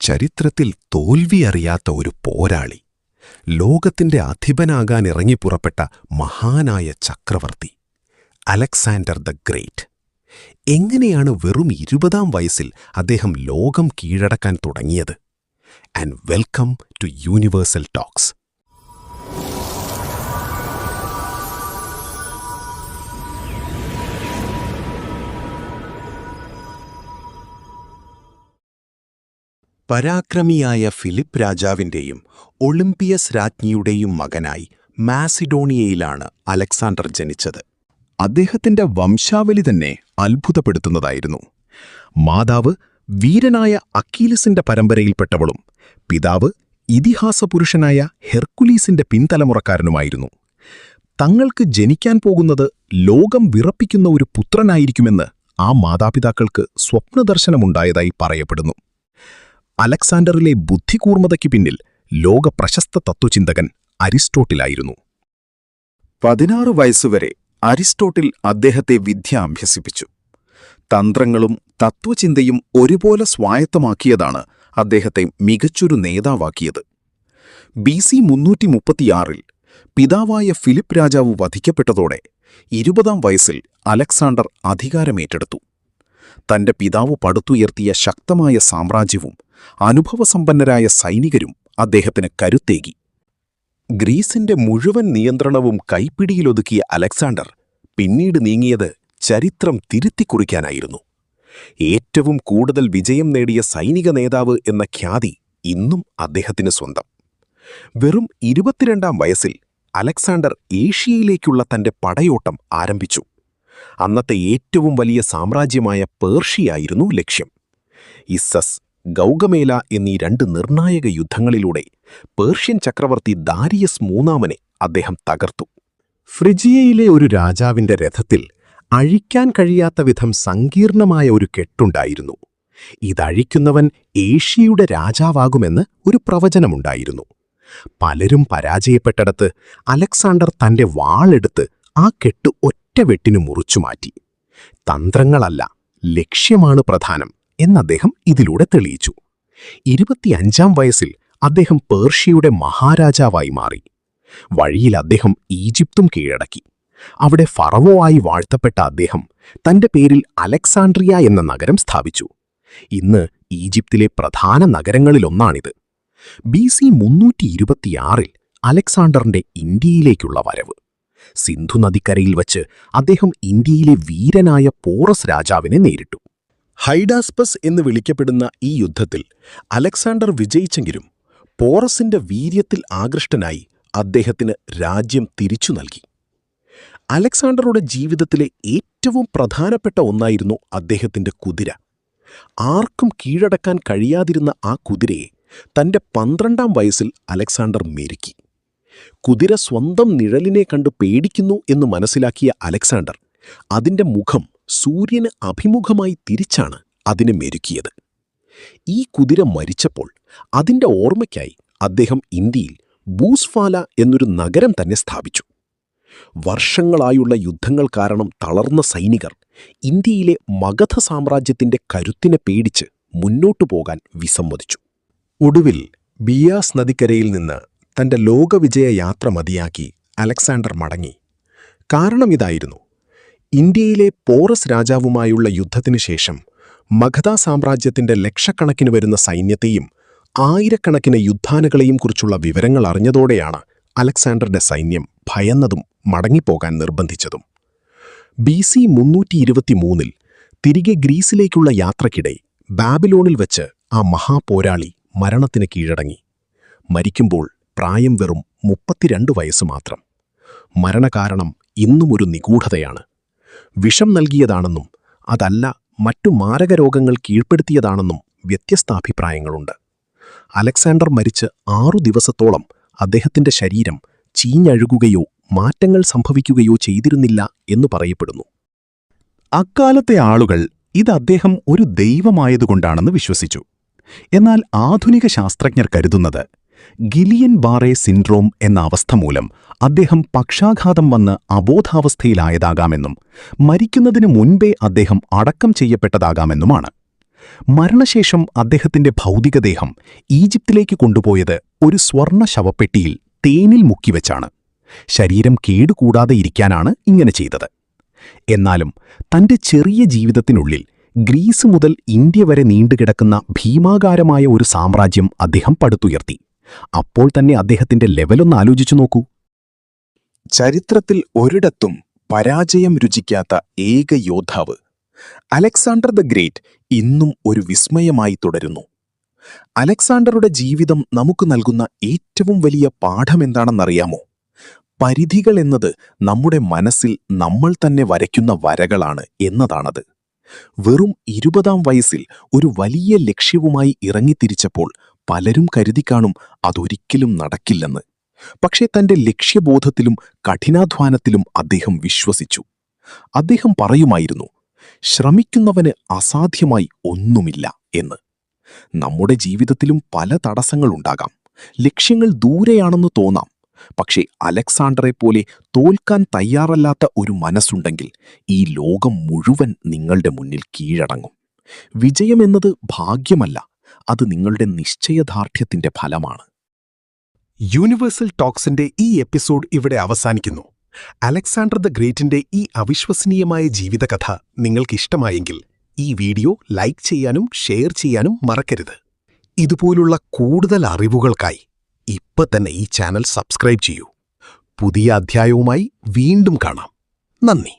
ചരിത്രത്തിൽ തോൽവിയറിയാത്ത ഒരു പോരാളി, ലോകത്തിന്റെ അധിപനാകാൻ ഇറങ്ങിപ്പുറപ്പെട്ട മഹാനായ ചക്രവർത്തി അലക്സാണ്ടർ ദ ഗ്രേറ്റ്. എങ്ങനെയാണ് വെറും 20-ാം വയസ്സിൽ അദ്ദേഹം ലോകം കീഴടക്കാൻ തുടങ്ങിയത്? And welcome to Universal Talks. പരാക്രമിയായ ഫിലിപ്പ് രാജാവിന്റെയും ഒളിമ്പിയസ് രാജ്ഞിയുടെയും മകനായി മാസിഡോണിയയിലാണ് അലക്സാണ്ടർ ജനിച്ചത്. അദ്ദേഹത്തിന്റെ വംശാവലി തന്നെ അത്ഭുതപ്പെടുത്തുന്നതായിരുന്നു. മാതാവ് വീരനായ അക്കീലസിന്റെ പരമ്പരയിൽപ്പെട്ടവളും പിതാവ് ഇതിഹാസപുരുഷനായ ഹെർക്കുലീസിന്റെ പിൻതലമുറക്കാരനുമായിരുന്നു. തങ്ങൾക്ക് ജനിക്കാൻ പോകുന്നത് ലോകം വിറപ്പിക്കുന്ന ഒരു പുത്രനായിരിക്കുമെന്ന് ആ മാതാപിതാക്കൾക്ക് സ്വപ്നദർശനമുണ്ടായതായി പറയപ്പെടുന്നു. അലക്സാണ്ടറിലെ ബുദ്ധികൂർമ്മതയ്ക്ക് പിന്നിൽ ലോക പ്രശസ്ത തത്വചിന്തകൻ അരിസ്റ്റോട്ടിലായിരുന്നു. 16 വയസ്സുവരെ അരിസ്റ്റോട്ടിൽ അദ്ദേഹത്തെ വിദ്യ അഭ്യസിപ്പിച്ചു. തന്ത്രങ്ങളും തത്വചിന്തയും ഒരുപോലെ സ്വായത്തമാക്കിയതാണ് അദ്ദേഹത്തെ മികച്ചൊരു നേതാവാക്കിയത്. BC 336-ൽ പിതാവായ ഫിലിപ്പ് രാജാവ് വധിക്കപ്പെട്ടതോടെ 20-ാം വയസ്സിൽ അലക്സാണ്ടർ അധികാരമേറ്റെടുത്തു. തന്റെ പിതാവ് പടുത്തുയർത്തിയ ശക്തമായ സാമ്രാജ്യവും അനുഭവസമ്പന്നരായ സൈനികരും അദ്ദേഹത്തിന് കരുത്തേകി. ഗ്രീസിന്റെ മുഴുവൻ നിയന്ത്രണവും കൈപ്പിടിയിലൊതുക്കിയ അലക്സാണ്ടർ പിന്നീട് നീങ്ങിയത് ചരിത്രം തിരുത്തിക്കുറിക്കാനായിരുന്നു. ഏറ്റവും കൂടുതൽ വിജയം നേടിയ സൈനിക നേതാവ് എന്ന ഖ്യാതി ഇന്നും അദ്ദേഹത്തിന് സ്വന്തം. വെറും 22-ാം വയസ്സിൽ അലക്സാണ്ടർ ഏഷ്യയിലേക്കുള്ള തന്റെ പടയോട്ടം ആരംഭിച്ചു. അന്നത്തെ ഏറ്റവും വലിയ സാമ്രാജ്യമായ പേർഷ്യയായിരുന്നു ലക്ഷ്യം. ഇസ്സസ്, ഗൗഗമേല എന്നീ 2 നിർണായക യുദ്ധങ്ങളിലൂടെ പേർഷ്യൻ ചക്രവർത്തി ദാരിയസ് മൂന്നാമനെ അദ്ദേഹം തകർത്തു. ഫ്രിജിയയിലെ ഒരു രാജാവിന്റെ രഥത്തിൽ അഴിക്കാൻ കഴിയാത്ത വിധം സങ്കീർണമായ ഒരു കെട്ടുണ്ടായിരുന്നു. ഇതഴിക്കുന്നവൻ ഏഷ്യയുടെ രാജാവാകുമെന്ന് ഒരു പ്രവചനമുണ്ടായിരുന്നു. പലരും പരാജയപ്പെട്ടിടത്ത് അലക്സാണ്ടർ തന്റെ വാളെടുത്ത് ആ കെട്ട് ഒറ്റവെട്ടിന് മുറിച്ചുമാറ്റി. തന്ത്രങ്ങളല്ല, ലക്ഷ്യമാണ് പ്രധാനം എന്നദ്ദേഹം ഇതിലൂടെ തെളിയിച്ചു. 25-ാം വയസ്സിൽ അദ്ദേഹം പേർഷ്യയുടെ മഹാരാജാവായി മാറി. വഴിയിൽ അദ്ദേഹം ഈജിപ്തും കീഴടക്കി. അവിടെ ഫറവോ ആയി വാഴ്ത്തപ്പെട്ട അദ്ദേഹം തന്റെ പേരിൽ അലക്സാണ്ട്രിയ എന്ന നഗരം സ്ഥാപിച്ചു. ഇന്ന് ഈജിപ്തിലെ പ്രധാന നഗരങ്ങളിലൊന്നാണിത്. BC 326-ൽ അലക്സാണ്ടറിന്റെ ഇന്ത്യയിലേക്കുള്ള വരവ്. സിന്ധു നദിക്കരയിൽ വച്ച് അദ്ദേഹം ഇന്ത്യയിലെ വീരനായ പോറസ് രാജാവിനെ നേരിട്ടു. ഹൈഡാസ്പസ് എന്ന് വിളിക്കപ്പെടുന്ന ഈ യുദ്ധത്തിൽ അലക്സാണ്ടർ വിജയിച്ചെങ്കിലും പോറസിന്റെ വീര്യത്തിൽ ആകൃഷ്ടനായി അദ്ദേഹത്തിന് രാജ്യം തിരിച്ചു നൽകി. അലക്സാണ്ടറുടെ ജീവിതത്തിലെ ഏറ്റവും പ്രധാനപ്പെട്ട ഒന്നായിരുന്നു അദ്ദേഹത്തിന്റെ കുതിര. ആർക്കും കീഴടക്കാൻ കഴിയാതിരുന്ന ആ കുതിരയെ തന്റെ 12-ാം വയസ്സിൽ അലക്സാണ്ടർ മെരുക്കി. കുതിര സ്വന്തം നിഴലിനെ കണ്ട് പേടിക്കുന്നു എന്ന് മനസ്സിലാക്കിയ അലക്സാണ്ടർ അതിന്റെ മുഖം സൂര്യന് അഭിമുഖമായി തിരിച്ചാണ് അതിനെ മെരുക്കിയത്. ഈ കുതിര മരിച്ചപ്പോൾ അതിന്റെ ഓർമ്മയ്ക്കായി അദ്ദേഹം ഇന്ത്യയിൽ ബൂസ്ഫാല എന്നൊരു നഗരം തന്നെ സ്ഥാപിച്ചു. വർഷങ്ങളായുള്ള യുദ്ധങ്ങൾ കാരണം തളർന്ന സൈനികർ ഇന്ത്യയിലെ മഗധ സാമ്രാജ്യത്തിന്റെ കരുത്തിനെ പേടിച്ച് മുന്നോട്ടു പോകാൻ വിസമ്മതിച്ചു. ഒടുവിൽ ബിയാസ് നദിക്കരയിൽ നിന്ന് തന്റെ ലോകവിജയ യാത്ര മതിയാക്കി അലക്സാണ്ടർ മടങ്ങി. കാരണം ഇതായിരുന്നു: ഇന്ത്യയിലെ പോറസ് രാജാവുമായുള്ള യുദ്ധത്തിനു ശേഷം മഗധ സാമ്രാജ്യത്തിന്റെ ലക്ഷക്കണക്കിന് വരുന്ന സൈന്യത്തെയും ആയിരക്കണക്കിന് യുദ്ധാനകളെയും കുറിച്ചുള്ള വിവരങ്ങൾ അറിഞ്ഞതോടെയാണ് അലക്സാണ്ടറുടെ സൈന്യം ഭയന്നതും മടങ്ങിപ്പോകാൻ നിർബന്ധിച്ചതും. BC 323-ൽ തിരികെ ഗ്രീസിലേക്കുള്ള യാത്രക്കിടെ ബാബിലോണിൽ വച്ച് ആ മഹാപോരാളി മരണത്തിന് കീഴടങ്ങി. മരിക്കുമ്പോൾ പ്രായം വെറും 32 വയസ്സ് മാത്രം. മരണകാരണം ഇന്നും ഒരു നിഗൂഢതയാണ്. വിഷം നൽകിയതാണെന്നും അതല്ല മറ്റു മാരകരോഗങ്ങൾ കീഴ്പ്പെടുത്തിയതാണെന്നും വ്യത്യസ്താഭിപ്രായങ്ങളുണ്ട്. അലക്സാണ്ടർ മരിച്ച് 6 ദിവസത്തോളം അദ്ദേഹത്തിന്റെ ശരീരം ചീഞ്ഞഴുകുകയോ മാറ്റങ്ങൾ സംഭവിക്കുകയോ ചെയ്തിരുന്നില്ല എന്നു പറയപ്പെടുന്നു. അക്കാലത്തെ ആളുകൾ ഇത് അദ്ദേഹം ഒരു ദൈവമായതുകൊണ്ടാണെന്ന് വിശ്വസിച്ചു. എന്നാൽ ആധുനിക ശാസ്ത്രജ്ഞർ കരുതുന്നത് ഗിലിയൻ ബാറെ സിൻഡ്രോം എന്ന അവസ്ഥ മൂലം അദ്ദേഹം പക്ഷാഘാതം വന്ന് അബോധാവസ്ഥയിലായതാകാമെന്നും മരിക്കുന്നതിനു മുൻപേ അദ്ദേഹം അടക്കം ചെയ്യപ്പെട്ടതാകാമെന്നുമാണ്. മരണശേഷം അദ്ദേഹത്തിന്റെ ഭൗതികദേഹം ഈജിപ്തിലേക്ക് കൊണ്ടുപോയത് ഒരു സ്വർണ്ണ ശവപ്പെട്ടിയിൽ തേനിൽ മുക്കിവെച്ചാണ്. ശരീരം കേടുകൂടാതെ ഇരിക്കാനാണ് ഇങ്ങനെ ചെയ്തത്. എന്നാലും തന്റെ ചെറിയ ജീവിതത്തിനുള്ളിൽ ഗ്രീസ് മുതൽ ഇന്ത്യ വരെ നീണ്ടുകിടക്കുന്ന ഭീമാകാരമായ ഒരു സാമ്രാജ്യം അദ്ദേഹം പടുത്തുയർത്തി. അപ്പോൾ തന്നെ അദ്ദേഹത്തിന്റെ ലെവലൊന്ന് ആലോചിച്ചു നോക്കൂ. ചരിത്രത്തിൽ ഒരിടത്തും പരാജയം രുചിക്കാത്ത ഏക യോദ്ധാവ് അലക്സാണ്ടർ ദ ഗ്രേറ്റ് ഇന്നും ഒരു വിസ്മയമായി തുടരുന്നു. അലക്സാണ്ടറുടെ ജീവിതം നമുക്ക് നൽകുന്ന ഏറ്റവും വലിയ പാഠമെന്താണെന്നറിയാമോ? പരിധികൾ എന്നത് നമ്മുടെ മനസ്സിൽ നമ്മൾ തന്നെ വരയ്ക്കുന്ന വരകളാണ് എന്നതാണത്. വെറും 20-ാം വയസ്സിൽ ഒരു വലിയ ലക്ഷ്യവുമായി ഇറങ്ങിത്തിരിച്ചപ്പോൾ പലരും കരുതിക്കാണും അതൊരിക്കലും നടക്കില്ലെന്ന്. പക്ഷേ തന്റെ ലക്ഷ്യബോധത്തിലും കഠിനാധ്വാനത്തിലും അദ്ദേഹം വിശ്വസിച്ചു. അദ്ദേഹം പറയുമായിരുന്നു, ശ്രമിക്കുന്നവന് അസാധ്യമായി ഒന്നുമില്ല എന്ന്. നമ്മുടെ ജീവിതത്തിലും പല തടസ്സങ്ങളുണ്ടാകാം. ലക്ഷ്യങ്ങൾ ദൂരെയാണെന്ന് തോന്നാം. പക്ഷേ അലക്സാണ്ടറെപ്പോലെ തോൽക്കാൻ തയ്യാറല്ലാത്ത ഒരു മനസ്സുണ്ടെങ്കിൽ ഈ ലോകം മുഴുവൻ നിങ്ങളുടെ മുന്നിൽ കീഴടങ്ങും. വിജയമെന്നത് ഭാഗ്യമല്ല, അത് നിങ്ങളുടെ നിശ്ചയദാർഢ്യത്തിന്റെ ഫലമാണ്. യൂണിവേഴ്സൽ ടോക്സിന്റെ ഈ എപ്പിസോഡ് ഇവിടെ അവസാനിക്കുന്നു. അലക്സാണ്ടർ ദ ഗ്രേറ്റിന്റെ ഈ അവിശ്വസനീയമായ ജീവിതകഥ നിങ്ങൾക്കിഷ്ടമായെങ്കിൽ ഈ വീഡിയോ ലൈക്ക് ചെയ്യാനും ഷെയർ ചെയ്യാനും മറക്കരുത്. ഇതുപോലുള്ള കൂടുതൽ അറിവുകൾക്കായി ഇപ്പൊ തന്നെ ഈ ചാനൽ സബ്സ്ക്രൈബ് ചെയ്യൂ. പുതിയ അധ്യായവുമായി വീണ്ടും കാണാം. നന്ദി.